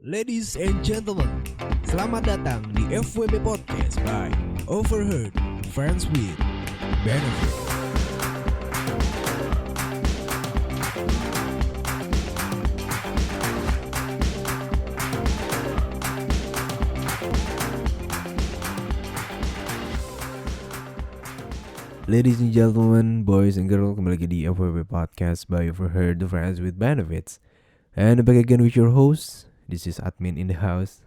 Ladies and gentlemen, selamat datang di FWB Podcast by Overheard Friends with Benefit. Ladies and gentlemen, boys and girls, kembali lagi di FWB Podcast by Overheard Friends with Benefits. And back again with your host. This is admin in the house.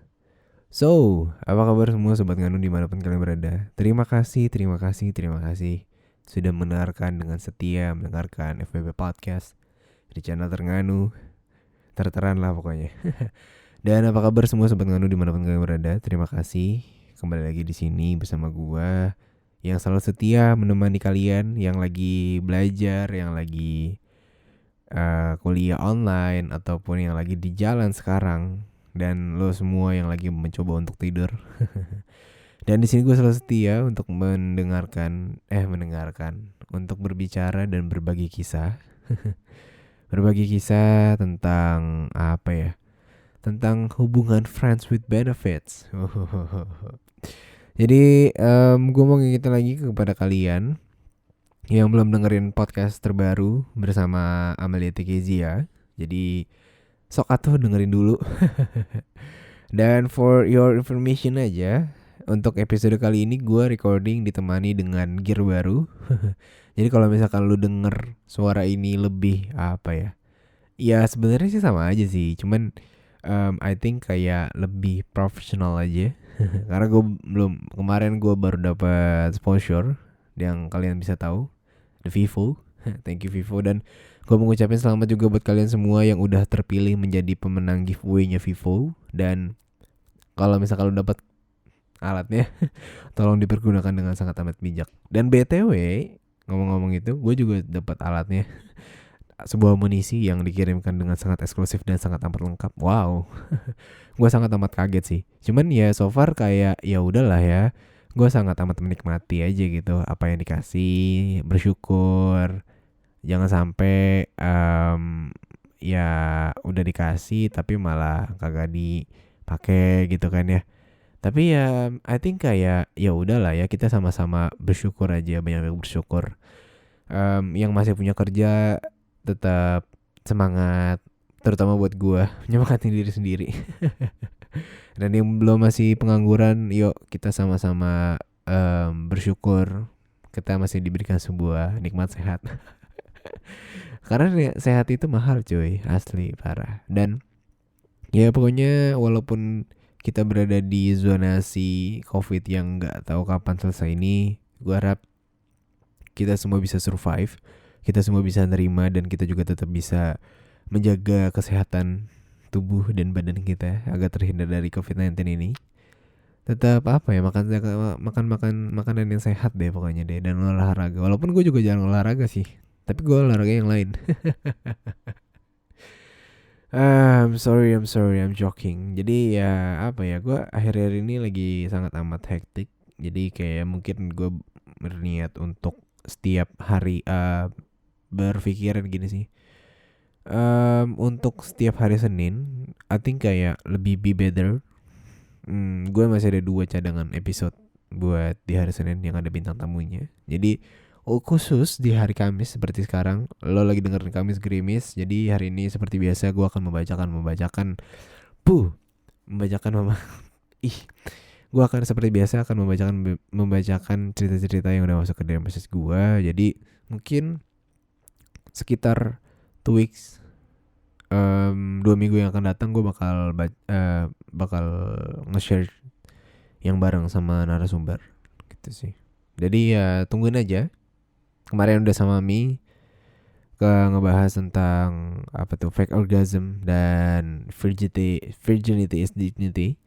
So, apa kabar semua sobat nganu dimanapun kalian berada? Terima kasih sudah dengan setia mendengarkan FWB Podcast di channel ternganu, terteran lah pokoknya. Dan apa kabar semua sobat nganu dimanapun kalian berada? Terima kasih kembali lagi di sini bersama gua yang selalu setia menemani kalian yang lagi belajar, yang lagi kuliah online ataupun yang lagi di jalan sekarang, dan lo semua yang lagi mencoba untuk tidur. Dan di sini gue selalu setia untuk mendengarkan, untuk berbicara dan berbagi kisah, berbagi kisah tentang apa ya? Tentang hubungan friends with benefits. Jadi gue mau ngingetin lagi kepada kalian yang belum dengerin podcast terbaru bersama Amelia Tekezia. Jadi sok atuh dengerin dulu. Dan for your information aja, untuk episode kali ini gue recording ditemani dengan gear baru. Jadi kalau misalkan lu denger suara ini lebih apa ya? Ya sebenarnya sih sama aja sih, cuman I think kayak lebih profesional aja. Karena kemarin gue baru dapat sponsor yang kalian bisa tahu, The Vivo. Thank you Vivo, dan gue mengucapkan selamat juga buat kalian semua yang udah terpilih menjadi pemenang giveaway-nya Vivo. Dan kalau misalkan lu dapat alatnya, tolong dipergunakan dengan sangat amat bijak. Dan BTW, ngomong-ngomong itu, gue juga dapat alatnya. Sebuah amunisi yang dikirimkan dengan sangat eksklusif dan sangat amat lengkap. Wow. Gue sangat amat kaget sih. Cuman ya so far kayak ya udahlah ya. Gue sangat amat menikmati aja gitu apa yang dikasih, bersyukur. Jangan sampai ya udah dikasih tapi malah kagak dipakai gitu kan ya. Tapi ya I think kayak ya udahlah ya, kita sama-sama bersyukur aja, banyak bersyukur. Yang masih punya kerja tetap semangat, terutama buat gue, nyemangatin diri sendiri. Dan yang belum masih pengangguran, yuk kita sama-sama bersyukur kita masih diberikan sebuah nikmat sehat. Karena sehat itu mahal cuy, asli parah. Dan ya pokoknya walaupun kita berada di zonasi COVID yang gak tahu kapan selesai ini, gue harap kita semua bisa survive, kita semua bisa nerima, dan kita juga tetap bisa menjaga kesehatan tubuh dan badan kita agar terhindar dari COVID-19 ini. Tetap apa ya, makan makanan yang sehat deh pokoknya deh, dan olahraga. Walaupun gue juga jarang olahraga sih, tapi gue olahraga yang lain. I'm sorry, I'm joking. Jadi ya apa ya, gue akhir-akhir ini lagi sangat amat hektik. Jadi kayak mungkin gue berniat untuk setiap hari berpikiran gini sih. Untuk setiap hari Senin, I think kayak lebih be better. Gue masih ada 2 cadangan episode buat di hari Senin yang ada bintang tamunya. Jadi khusus di hari Kamis seperti sekarang, lo lagi dengerin Kamis Gerimis. Jadi hari ini seperti biasa gue akan membacakan gue akan seperti biasa akan membacakan cerita-cerita yang udah masuk ke DM message gue. Jadi mungkin sekitar 2 weeks, 2 minggu yang akan datang gue bakal nge-share yang bareng sama narasumber gitu sih. Jadi ya tungguin aja. Kemarin udah sama Mi ngebahas tentang apa tuh, fake orgasm dan virginity is dignity.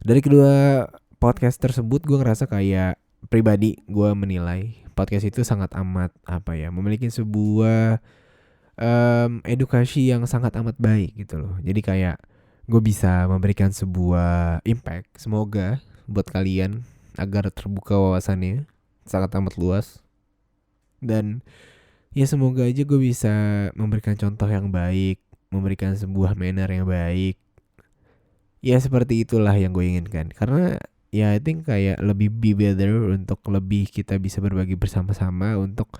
Dari kedua podcast tersebut gue ngerasa kayak pribadi gue menilai podcast itu sangat amat memiliki sebuah edukasi yang sangat amat baik gitu loh. Jadi kayak gue bisa memberikan sebuah impact, semoga buat kalian, agar terbuka wawasannya sangat amat luas. Dan ya semoga aja gue bisa memberikan contoh yang baik, memberikan sebuah manner yang baik, Ya seperti itulah yang gue inginkan. Karena ya I think kayak lebih be better, untuk lebih kita bisa berbagi bersama-sama untuk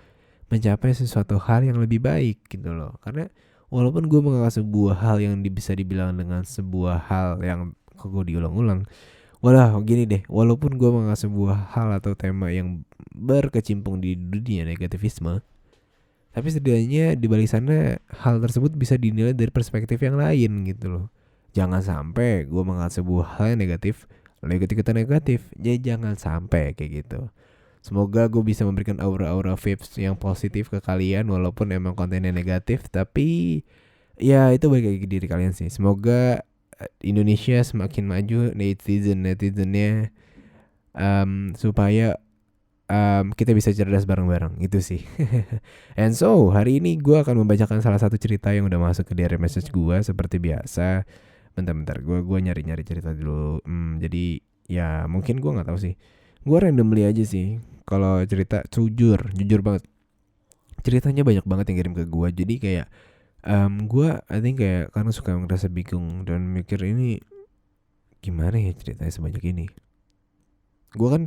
mencapai sesuatu hal yang lebih baik gitu loh. Karena walaupun gue menganggap sebuah hal yang bisa dibilang dengan sebuah hal yang kok gue diulang-ulang. Walah gini deh, walaupun gue menganggap sebuah hal atau tema yang berkecimpung di dunia negativisme, tapi setidaknya di balik sana hal tersebut bisa dinilai dari perspektif yang lain gitu loh. Jangan sampai gue menganggap sebuah hal yang negatif lalu ikut-ikutan negatif. Jadi jangan sampai kayak gitu. Semoga gue bisa memberikan aura-aura vibes yang positif ke kalian walaupun emang kontennya negatif. Tapi ya itu balik lagi ke diri kalian sih. Semoga Indonesia semakin maju netizennya, supaya kita bisa cerdas bareng-bareng itu sih. And so hari ini gue akan membacakan salah satu cerita yang udah masuk ke direct message gue seperti biasa. Bentar gue nyari cerita dulu. Jadi ya mungkin gue nggak tahu sih. Gue randomly aja sih. Kalau cerita jujur banget. Ceritanya banyak banget yang kirim ke gue. Jadi kayak gue I think kayak karena suka ngerasa bingung dan mikir ini gimana ya ceritanya sebanyak ini. Gue kan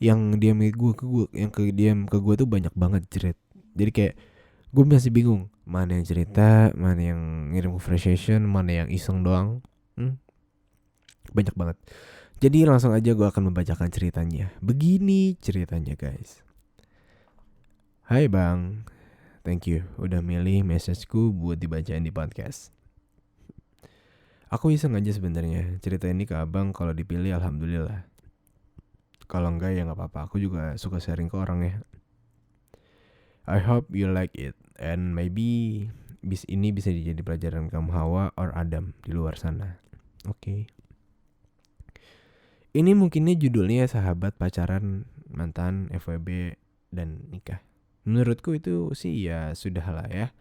yang diam ke gue yang ke diam ke gue tuh banyak banget cerit. Jadi kayak gue masih bingung mana yang cerita, mana yang ngirim conversation, mana yang iseng doang. Banyak banget. Jadi langsung aja gue akan membacakan ceritanya. Begini ceritanya guys. Hai bang, thank you udah milih messageku buat dibacain di podcast. Aku iseng aja sebenarnya cerita ini ke abang, kalau dipilih alhamdulillah. Kalau enggak ya nggak apa-apa, aku juga suka sharing ke orang ya. I hope you like it and maybe ini bisa jadi pelajaran kamu Hawa or Adam di luar sana. Oke. Ini mungkinnya judulnya sahabat, pacaran, mantan, FWB, dan nikah. Menurutku itu sih ya sudah lah ya.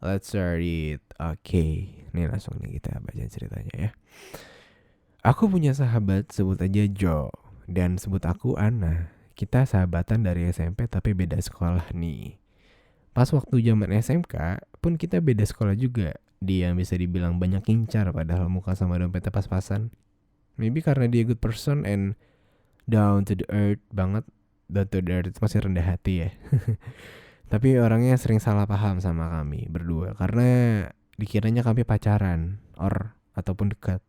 Let's start it. Oke. Nih langsung nih kita baca ceritanya ya. Aku punya sahabat, sebut aja Joe, dan sebut aku Ana. Kita sahabatan dari SMP tapi beda sekolah nih. Pas waktu zaman SMK pun kita beda sekolah juga. Dia bisa dibilang banyak incar padahal muka sama dompetnya pas-pasan. Maybe karena dia good person and down to the earth banget. Down to the earth masih rendah hati ya. Tapi orangnya sering salah paham sama kami berdua karena dikiranya kami pacaran ataupun dekat.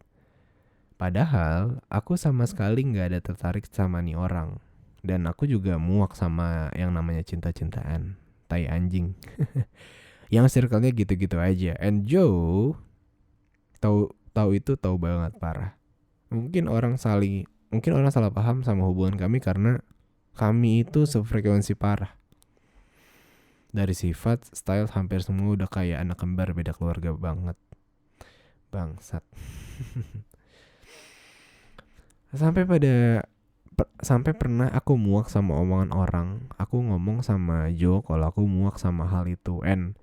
Padahal aku sama sekali gak ada tertarik sama nih orang. Dan aku juga muak sama yang namanya cinta-cintaan. Tai anjing. Yang circle-nya gitu-gitu aja. And Joe tahu itu tahu banget parah. Mungkin orang salah paham sama hubungan kami karena kami itu sefrekuensi parah. Dari sifat, style hampir semua udah kayak anak kembar beda keluarga banget. Bangsat. Sampai pernah aku muak sama omongan orang. Aku ngomong sama Joe kalau aku muak sama hal itu. And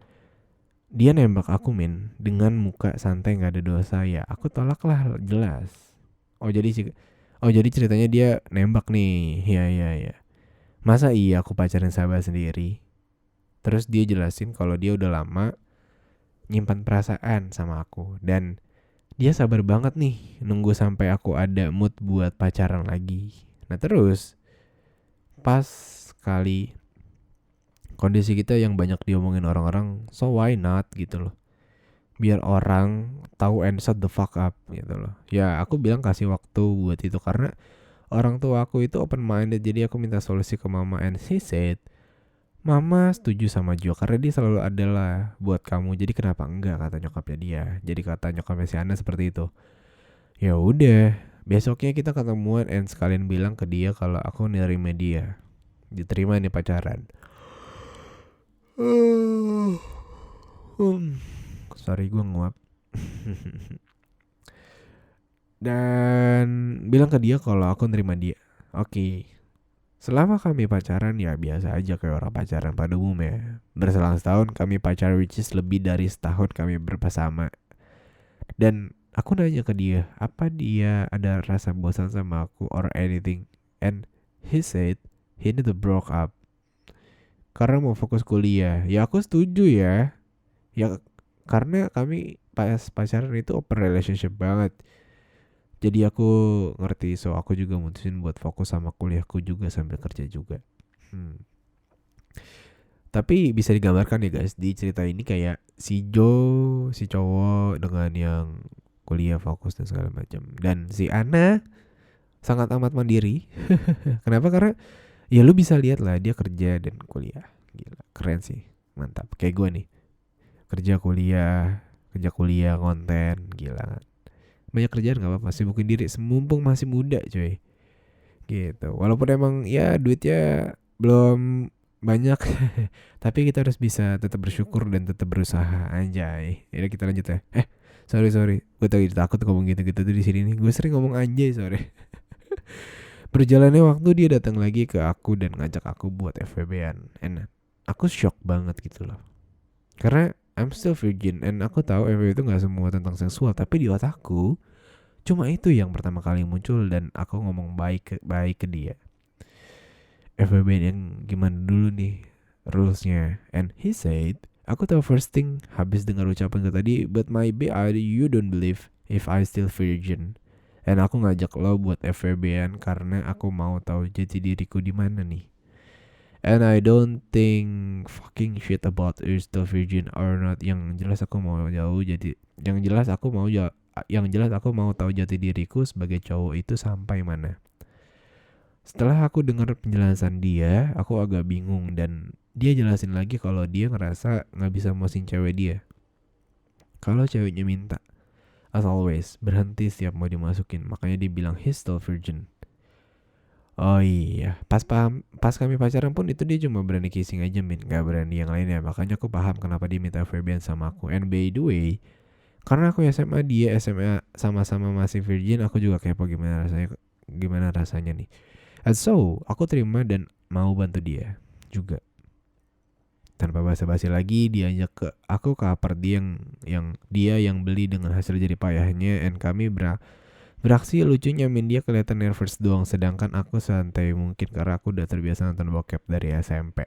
dia nembak aku dengan muka santai gak ada dosa ya. Aku tolak lah jelas. Oh jadi ceritanya dia nembak nih. Ya. Masa iya aku pacaran sahabat sendiri? Terus dia jelasin kalau dia udah lama nyimpan perasaan sama aku. Dan dia sabar banget nih nunggu sampai aku ada mood buat pacaran lagi. Nah terus pas kali kondisi kita yang banyak diomongin orang-orang, so why not gitu loh. Biar orang tahu and shut the fuck up gitu loh. Ya aku bilang kasih waktu buat itu karena orang tua aku itu open minded. Jadi aku minta solusi ke mama and she said, Mama setuju sama Jo karena dia selalu ada lah buat kamu. Jadi kenapa enggak, kata nyokapnya dia. Jadi kata nyokapnya si Ana seperti itu. Ya udah, besoknya kita ketemuan and sekalian bilang ke dia kalau aku nerima dia. Diterima nih pacaran. Sorry gue nguap. Dan bilang ke dia kalau aku nerima dia. Oke. Selama kami pacaran ya biasa aja kayak orang pacaran pada umumnya. Berselang setahun kami pacaran, which is lebih dari setahun kami bersama. Dan aku nanya ke dia, apa dia ada rasa bosan sama aku or anything? And he said he need to broke up karena mau fokus kuliah. Ya aku setuju ya. Ya karena kami pas pacaran itu open relationship banget. Jadi aku ngerti, so aku juga mutusin buat fokus sama kuliahku juga sambil kerja juga. Tapi bisa digambarkan ya guys, di cerita ini kayak si Joe, si cowok dengan yang kuliah fokus dan segala macam, dan si Ana sangat amat mandiri. Kenapa? Karena ya lu bisa lihat lah, dia kerja dan kuliah. Gila, keren sih, mantap. Kayak gue nih, kerja kuliah konten, gila kan. Banyak kerjaan gak apa-apa, sibukin diri semumpung masih muda coy. Gitu. Walaupun emang ya duitnya belum banyak, tapi kita harus bisa tetap bersyukur dan tetap berusaha, anjay. Jadi kita lanjut ya. Sorry, gue takut ngomong gitu-gitu tuh di sini nih. Gue sering ngomong anjay, sorry. Berjalannya waktu, dia datang lagi ke aku dan ngajak aku buat FWB-an. And aku shock banget gitu loh. Karena I'm still virgin and aku tahu FWB itu gak semua tentang seksual, tapi di otakku cuma itu yang pertama kali muncul dan aku ngomong baik ke dia. FWB yang gimana dulu nih rulesnya? And he said, aku tahu first thing habis dengar ucapan gue tadi, but maybe you don't believe if I still virgin. And aku ngajak lo buat FWB-an karena aku mau tahu jati diriku di mana nih. And I don't think fucking shit about you still virgin or not. Yang jelas aku mau tahu jati diriku sebagai cowok itu sampai mana. Setelah aku dengar penjelasan dia, aku agak bingung dan dia jelasin lagi kalau dia ngerasa gak bisa muasin cewek dia. Kalau ceweknya minta, as always, berhenti setiap mau dimasukin. Makanya dia bilang he's still virgin. Oh iya, pas kami pacaran pun itu dia cuma berani kissing aja min, gak berani yang lainnya. Makanya aku paham kenapa dia minta FWB sama aku. And by the way, karena aku SMA, dia SMA, sama-sama masih virgin, aku juga kepo gimana rasanya nih. And so, aku terima dan mau bantu dia juga. Tanpa basa-basi lagi, dia ajak aku ke apart dia yang beli dengan hasil jerih payahnya, and kami beraksi lucunya min. Dia kelihatan nervous doang, sedangkan aku santai mungkin karena aku udah terbiasa nonton bokep dari SMP.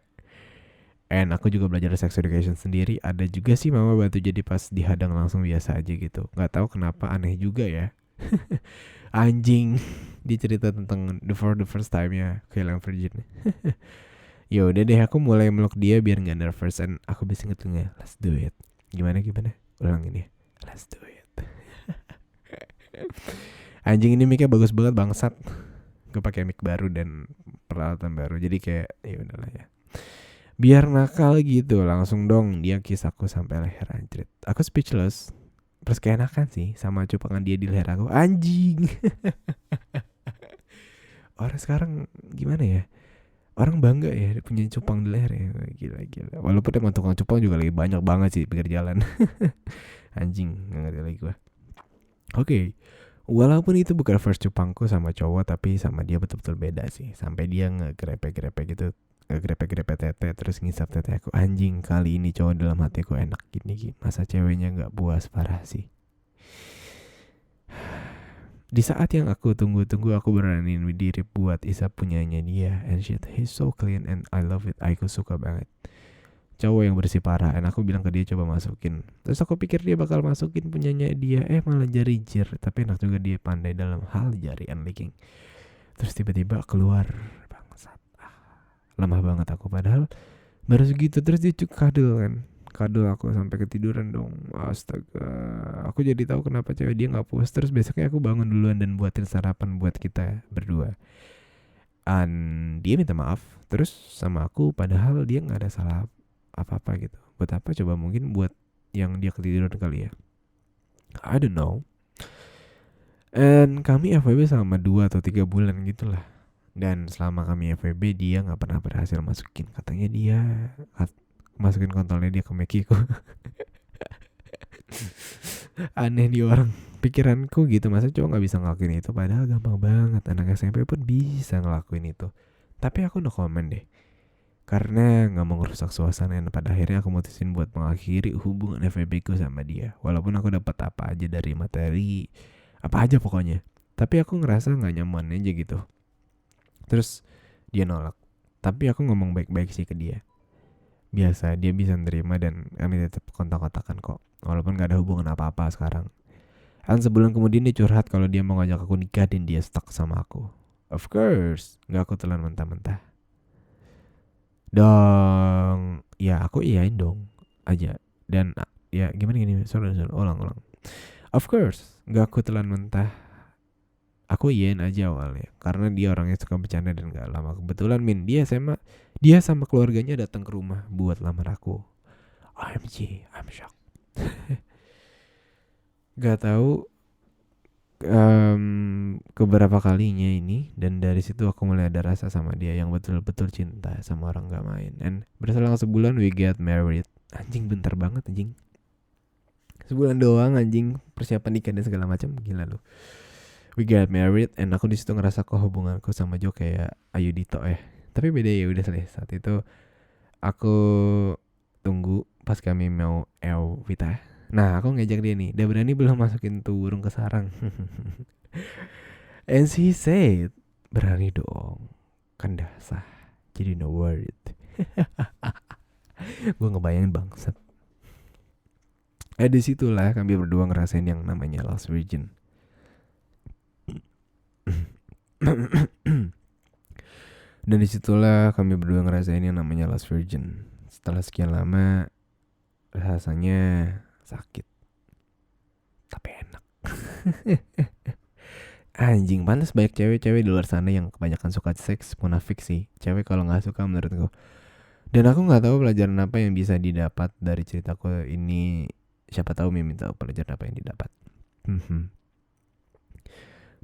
And aku juga belajar sex education sendiri. Ada juga sih mama bantu, jadi pas dihadang langsung biasa aja gitu. Gak tahu kenapa aneh juga ya. Anjing, dia cerita tentang the first time ya kehilangan virgin. Ya udah deh, aku mulai meluk dia biar nggak nervous, and aku bisa ngetengah let's do it. Gimana ulangin ya, let's do it. Anjing, ini mic-nya bagus banget bangsat. Gue pakai mic baru dan peralatan baru, jadi kayak ya udahlah ya. Biar nakal gitu, langsung dong dia kiss aku sampai leher, anjrit. Aku speechless. Terus keenakan sih sama cupangan dia di leher aku, anjing. Orang sekarang gimana ya? Orang bangga ya punya cupang di leher ya. Gila. Walaupun emang tukang cupang juga lagi banyak banget sih di pinggir jalan. Anjing, gak ngerti lagi gue. Oke. Walaupun itu bukan first cupangku sama cowok, tapi sama dia betul-betul beda sih. Sampai dia ngegrepek gitu, ngegrepek tete, terus ngisap tete aku. Anjing, kali ini cowok dalam hatiku enak gini. Masa ceweknya gak puas, parah sih. Di saat yang aku tunggu-tunggu, aku beraniin diri buat isap punyanya dia. And shit, he's so clean and I love it. Aku suka banget cowok yang bersih parah. And aku bilang ke dia coba masukin. Terus aku pikir dia bakal masukin punyanya dia, malah jari jir. Tapi enak juga, dia pandai dalam hal jari and licking. Terus tiba-tiba keluar, bangsat. Lemah banget aku, padahal baru segitu. Terus dia kadel aku sampai ketiduran dong. Astaga, aku jadi tahu kenapa cewek dia gak puas. Terus besoknya aku bangun duluan dan buatin sarapan buat kita berdua. And dia minta maaf terus sama aku, padahal dia gak ada salah apa-apa gitu. Buat apa coba? Mungkin buat yang dia ketiduran kali ya, I don't know. And kami FWB selama 2 atau 3 bulan gitu lah. Dan selama kami FWB dia gak pernah berhasil masukin. Katanya dia masukin kontolnya dia ke Mekiku. Aneh nih orang. Pikiranku gitu, masa cowok gak bisa ngelakuin itu, padahal gampang banget. Anak SMP pun bisa ngelakuin itu. Tapi aku no comment deh, karena gak mau ngerusak suasana. Dan pada akhirnya aku mutusin buat mengakhiri hubungan FWB ku sama dia. Walaupun aku dapat apa aja dari materi, apa aja pokoknya, tapi aku ngerasa gak nyaman aja gitu. Terus dia nolak, tapi aku ngomong baik-baik sih ke dia. Biasa, dia bisa nerima dan kami tetap kontak-kontakan kok, walaupun gak ada hubungan apa-apa sekarang. Sebulan kemudian dia curhat kalau dia mau ngajak aku nikah dan dia stuck sama aku. Of course, gak aku telan mentah-mentah. Dong, ya aku iyain dong aja. Dan ya gimana gini, sorry, ulang. Of course, gak aku telan mentah. Aku iyain aja awalnya karena dia orangnya suka bercanda dan gak lama. Kebetulan dia sama keluarganya datang ke rumah buat lamar aku. OMG, I'm shocked. Gak tahu keberapa kalinya ini, dan dari situ aku mulai ada rasa sama dia yang betul-betul cinta sama orang gak main. And berselang sebulan we get married. Anjing, bentar banget anjing. Sebulan doang anjing, persiapan nikah dan segala macam, gila lu. We get married and aku di situ ngerasa kok hubunganku sama Jo kayak Ayudito ya. Tapi beda ya udah selesai. Saat itu aku tunggu pas kami mau Vita. Nah, aku ngajak dia nih. Udah berani belum masukin tuh burung ke sarang? And she said, berani dong. Kan dah sah. Jadi no worried. Gue ngebayangin bangsat. Di situlah kami berdua ngerasain yang namanya Lost Virgin. Dan disitulah kami berdua ngerasain yang namanya Lost Virgin. Setelah sekian lama, rasanya sakit, tapi enak. Anjing, pantas banyak cewek-cewek di luar sana yang kebanyakan suka seks, munafik sih. Cewek kalau nggak suka menurutku. Dan aku nggak tahu pelajaran apa yang bisa didapat dari ceritaku ini. Siapa tahu Mimin tahu pelajaran apa yang didapat.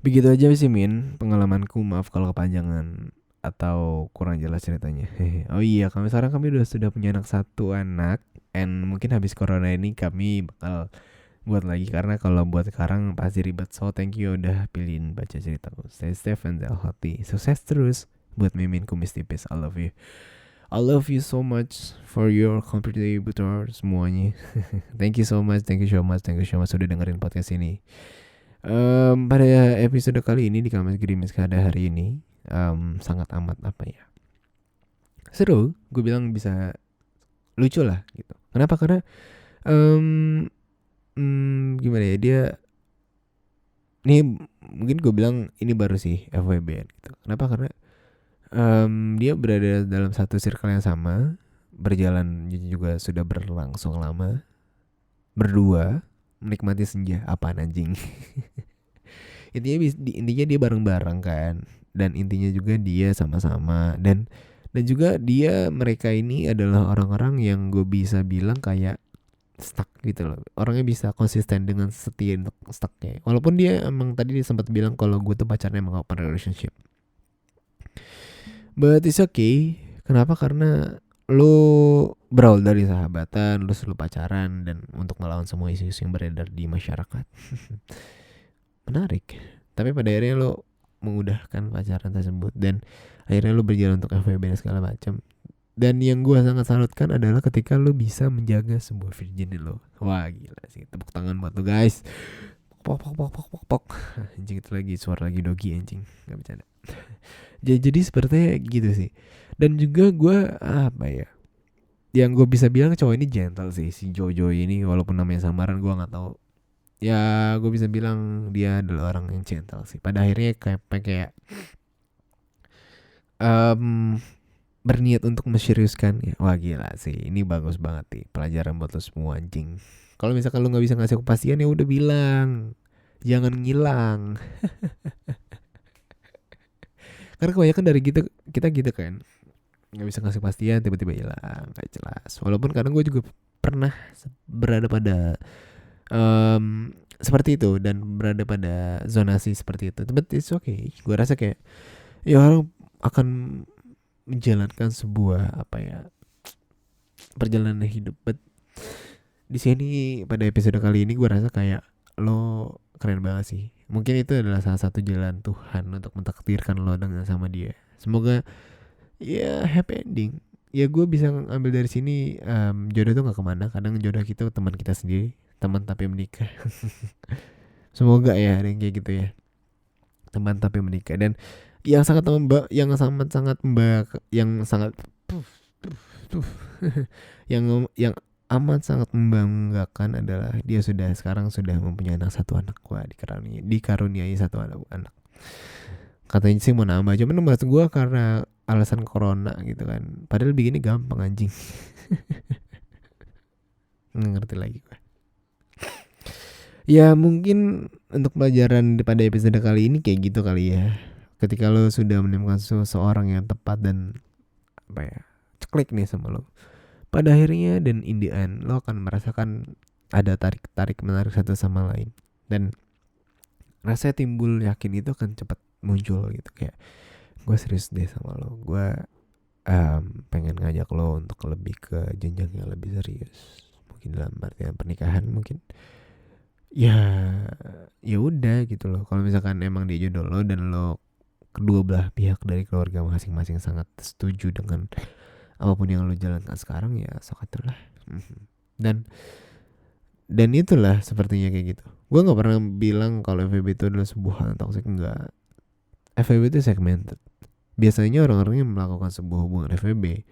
Begitu aja sih Min, pengalamanku. Maaf kalau kepanjangan atau kurang jelas ceritanya. Oh iya, sekarang kami sudah punya satu anak. And mungkin habis corona ini kami bakal buat lagi, karena kalau buat sekarang pasti ribet. So thank you udah pilihin baca ceritaku. Stay safe and healthy. Sukses terus buat Mimin Kumis Tipis. I love you. I love you so much for your contributor semuanya. Thank you so much sudah dengerin podcast ini. Pada episode kali ini di Kamis Gerimis Kada hari ini sangat amat seru. Gue bilang bisa lucu lah gitu. Kenapa? Karena gimana ya, dia ini mungkin gue bilang ini baru sih FWB gitu. Kenapa? Karena dia berada dalam satu circle yang sama, berjalan juga sudah berlangsung lama, berdua menikmati senja. Apaan anjing? intinya dia bareng-bareng kan, dan intinya juga dia sama-sama, dan juga mereka ini adalah orang-orang yang gue bisa bilang kayak stuck gitu loh. Orangnya bisa konsisten dengan setia untuk stucknya. Walaupun dia emang tadi sempat bilang kalau gue tuh pacarnya emang open relationship. But it's okay. Kenapa? Karena lo berawal dari sahabatan, lo selalu pacaran, dan untuk melawan semua isu-isu yang beredar di masyarakat. Menarik. Tapi pada akhirnya lo mengudahkan pacaran tersebut, dan akhirnya lo berjalan untuk FWB dan segala macam. Dan yang gue sangat salutkan adalah ketika lo bisa menjaga sebuah virgin lo. Wah gila sih, tepuk tangan buat lo guys. Pok. Anjing, itu lagi suara lagi dogi anjing, gak bercanda. Jadi sepertinya gitu sih. Dan juga gue yang gue bisa bilang cowok ini gentle sih, si Jojo ini. Walaupun namanya samaran, gue gak tahu. Ya gue bisa bilang dia adalah orang yang gentle sih. Pada akhirnya kayak berniat untuk menseriuskan ya. Wah gila sih, ini bagus banget nih, pelajaran buat lo semua anjing. Kalau misalkan lo gak bisa ngasih kepastian, ya udah bilang, jangan ngilang. Karena kebanyakan dari kita gitu kan, nggak bisa ngasih kepastian, tiba-tiba hilang, nggak jelas. Walaupun kadang gue juga pernah berada pada seperti itu, dan berada pada zonasi seperti itu. But it's okay. Gue rasa kayak ya orang akan menjalankan sebuah perjalanan hidup. But di sini pada episode kali ini gue rasa kayak lo keren banget sih. Mungkin itu adalah salah satu jalan Tuhan untuk mentakdirkan lo dengan sama dia. Semoga ya happy ending. Ya gue bisa ambil dari sini, jodoh tuh gak kemana. Kadang jodoh kita teman kita sendiri, teman tapi menikah. Semoga ya ada yang kayak gitu ya, teman tapi menikah. Dan yang sangat yang amat sangat membanggakan adalah dia sekarang sudah mempunyai satu anak. Gua dikaruniai satu anak. Katanya sih mau nambah, cuman menurut gue karena alasan corona gitu kan. Padahal bikinnya gampang anjing. Nggak ngerti lagi gue. Ya mungkin untuk pelajaran pada episode kali ini kayak gitu kali ya. Ketika lo sudah menemukan seseorang yang tepat dan klik nih sama lo, pada akhirnya dan in the end lo akan merasakan ada tarik menarik satu sama lain, dan rasa timbul yakin itu akan cepat muncul gitu. Kayak gue serius deh sama lo, gue pengen ngajak lo untuk lebih ke jenjang yang lebih serius, mungkin dalam artian pernikahan mungkin. Ya udah gitu loh. Kalau misalkan emang dia jodoh lo dan lo kedua belah pihak dari keluarga masing-masing sangat setuju dengan apapun yang lo jalankan sekarang, ya sok aturlah. Dan itulah sepertinya kayak gitu. Gue nggak pernah bilang kalau FWB itu adalah sebuah hal toxic, enggak. FWB itu segmented. Biasanya orang-orang yang melakukan sebuah hubungan FWB,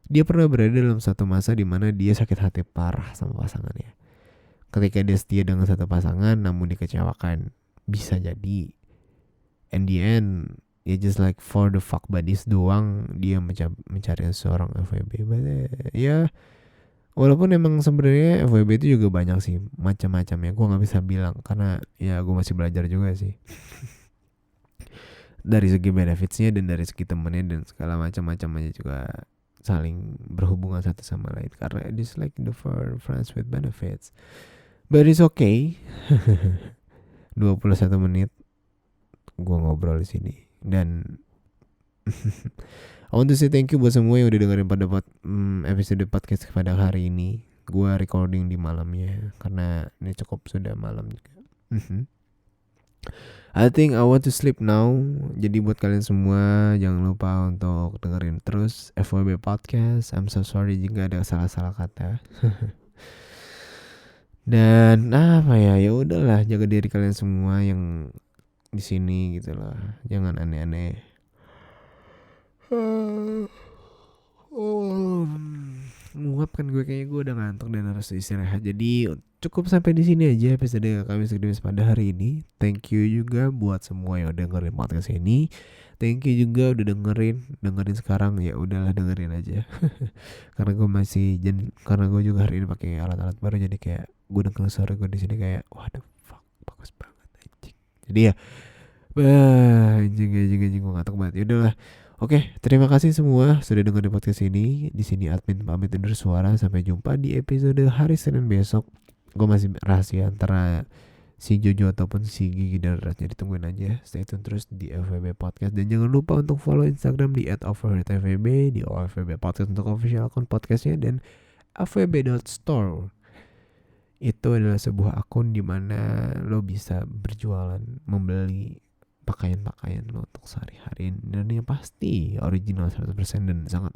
dia pernah berada dalam satu masa di mana dia sakit hati parah sama pasangannya. Ketika dia setia dengan satu pasangan namun dikecewakan, bisa jadi in the end ya just like for the fuck buddies doang dia mencari seorang FWB. Ya walaupun emang sebenarnya FWB itu juga banyak sih macam-macamnya, gue nggak bisa bilang karena ya gue masih belajar juga sih. Dari segi benefitsnya dan dari segi temennya dan segala macam-macamnya juga saling berhubungan satu sama lain, karena it's like the friends with benefits. But it's okay. 21 menit gue ngobrol di sini dan I want to say thank you buat semua yang udah dengerin pada episode podcast pada hari ini. Gue recording di malamnya karena ini cukup sudah malam juga. I think I want to sleep now. Jadi buat kalian semua jangan lupa untuk dengerin terus FWB Podcast. I'm so sorry jika ada salah-salah kata. Dan ya udahlah, jaga diri kalian semua yang di sini gitu lah. Jangan aneh-aneh. Nguap kan gue, kayaknya gue udah ngantuk dan harus istirahat. Jadi cukup sampai di sini aja episode kami Sekedis pada hari ini. Thank you juga buat semua yang udah dengerin podcast ini. Thank you juga udah dengerin sekarang. Ya udahlah, dengerin aja. Karena gue juga hari ini pakai alat-alat baru, jadi kayak gue denger suara gue di sini kayak waduh fuck, bagus banget anjing. Jadi ya anjing gue ngantuk banget. Ya udahlah. Oke, terima kasih semua sudah dengerin podcast ini. Di sini admin pamit undur suara. Sampai jumpa di episode hari Senin besok. Gue masih rahasia antara si Jojo ataupun si Gigi dan Rasnya, ditungguin aja. Stay tune terus di FWB Podcast, dan jangan lupa untuk follow Instagram di @overheardfwb, di FWB Podcast untuk official akun podcastnya, dan fwb.store itu adalah sebuah akun di mana lo bisa berjualan, membeli pakaian lo untuk sehari-hari, dan yang pasti original 100% dan sangat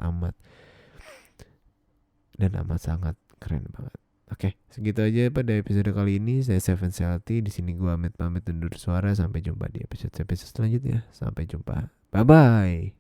sangat keren banget. Oke, segitu aja pada episode kali ini. Saya Seven Selty, di sini gue pamit undur suara. Sampai jumpa di episode selanjutnya. Sampai jumpa. Bye.